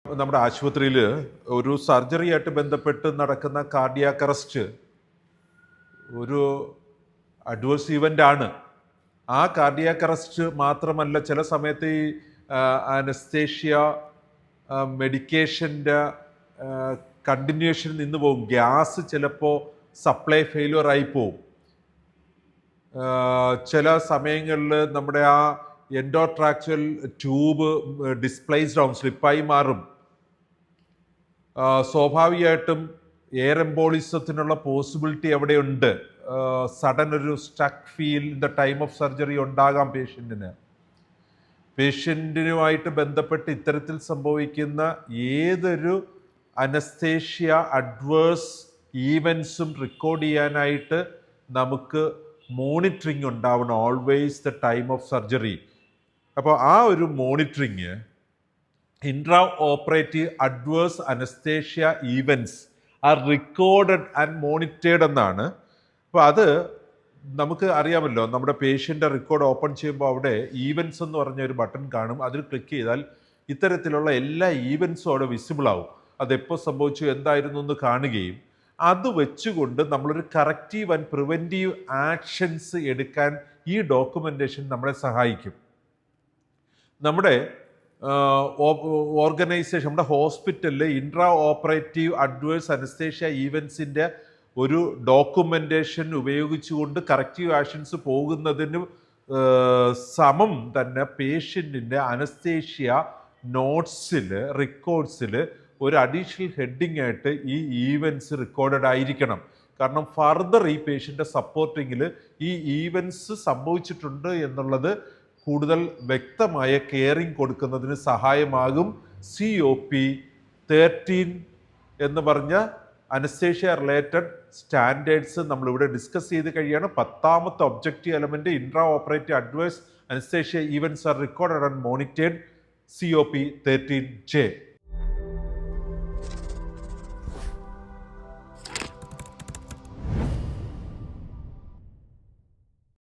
നമ്മുടെ ആശുപത്രിയിൽ ഒരു സർജറിയായിട്ട് ബന്ധപ്പെട്ട് നടക്കുന്ന കാർഡിയാക് അറസ്റ്റ് ഒരു അഡ്വേഴ്സ് ഇവൻ്റ് ആണ്. ആ കാർഡിയാക് അറസ്റ്റ് മാത്രമല്ല, ചില സമയത്ത് ഈ അനസ്തേഷ്യ മെഡിക്കേഷൻ്റെ കണ്ടിന്യൂഷൻ നിന്ന് പോകും. ഗ്യാസ് ചിലപ്പോൾ സപ്ലൈ ഫെയിലുവർ ആയി പോകും. ചില സമയങ്ങളിൽ നമ്മുടെ ആ എൻഡോട്രാക്ച്വൽ ട്യൂബ് ഡിസ്പ്ലേസ്ഡ് ആവും, സ്ലിപ്പായി മാറും. സ്വാഭാവികമായിട്ടും എയർ എംബോളിസത്തിനുള്ള പോസിബിലിറ്റി എവിടെയുണ്ട്. സഡൻ ഒരു stuck feel in the time of surgery ഉണ്ടാകാം പേഷ്യൻറ്റിനുമായിട്ട് ബന്ധപ്പെട്ട് ഇത്തരത്തിൽ സംഭവിക്കുന്ന ഏതൊരു അനസ്തേഷ്യ അഡ്വേഴ്സ് ഈവൻസും റെക്കോർഡ് ചെയ്യാനായിട്ട് നമുക്ക് മോണിറ്ററിങ് ഉണ്ടാവണം always the time of surgery. അപ്പോൾ ആ ഒരു monitoring intra operative adverse anaesthesia events are recorded and monitored എന്നാണ്. അപ്പോൾ അത് നമുക്ക് അറിയാമല്ലോ, നമ്മുടെ പേഷ്യൻ്റെ റെക്കോർഡ് ഓപ്പൺ ചെയ്യുമ്പോൾ അവിടെ ഈവൻസ് എന്ന് പറഞ്ഞ ഒരു ബട്ടൺ കാണും. അതിൽ ക്ലിക്ക് ചെയ്താൽ ഇത്തരത്തിലുള്ള എല്ലാ ഈവൻസും അവിടെ വിസിബിൾ ആവും. അതെപ്പോൾ സംഭവിച്ചു, എന്തായിരുന്നു എന്ന് കാണുകയും അത് വെച്ചുകൊണ്ട് നമ്മളൊരു കറക്റ്റീവ് ആൻഡ് പ്രിവെൻറ്റീവ് ആക്ഷൻസ് എടുക്കാൻ ഈ ഡോക്യുമെൻറ്റേഷൻ നമ്മളെ സഹായിക്കും. നമ്മുടെ ഓർഗനൈസേഷൻ, നമ്മുടെ ഹോസ്പിറ്റലിൽ ഇൻട്രാ ഓപ്പറേറ്റീവ് അഡ്വേഴ്സ് അനസ്തേഷ്യ ഈവൻസിൻ്റെ ഒരു ഡോക്യുമെൻറ്റേഷൻ ഉപയോഗിച്ചുകൊണ്ട് കറക്റ്റീവ് ആക്ഷൻസ് പോകുന്നതിന് സമം തന്നെ പേഷ്യൻറ്റിൻ്റെ അനസ്തേഷ്യ നോട്ട്സിൽ റെക്കോർഡ്സിൽ ഒരു അഡീഷണൽ ഹെഡിങ് ആയിട്ട് ഈ ഈവൻസ് റെക്കോർഡഡ് ആയിരിക്കണം. കാരണം ഫർദർ ഈ പേഷ്യൻ്റെ സപ്പോർട്ടിങ്ങിൽ ഈ ഈവൻസ് സംഭവിച്ചിട്ടുണ്ട് എന്നുള്ളത് കൂടുതൽ വ്യക്തമായ കെയറിങ് കൊടുക്കുന്നതിന് സഹായമാകും. COP13 എന്ന് പറഞ്ഞ അനസ്തേഷ്യ റിലേറ്റഡ് സ്റ്റാൻഡേർഡ്സ് നമ്മളിവിടെ ഡിസ്കസ് ചെയ്ത് കഴിയാണ്. 10ാമത്തെ objective element intra operative adverse anaesthesia events are recorded and monitored, COP13J.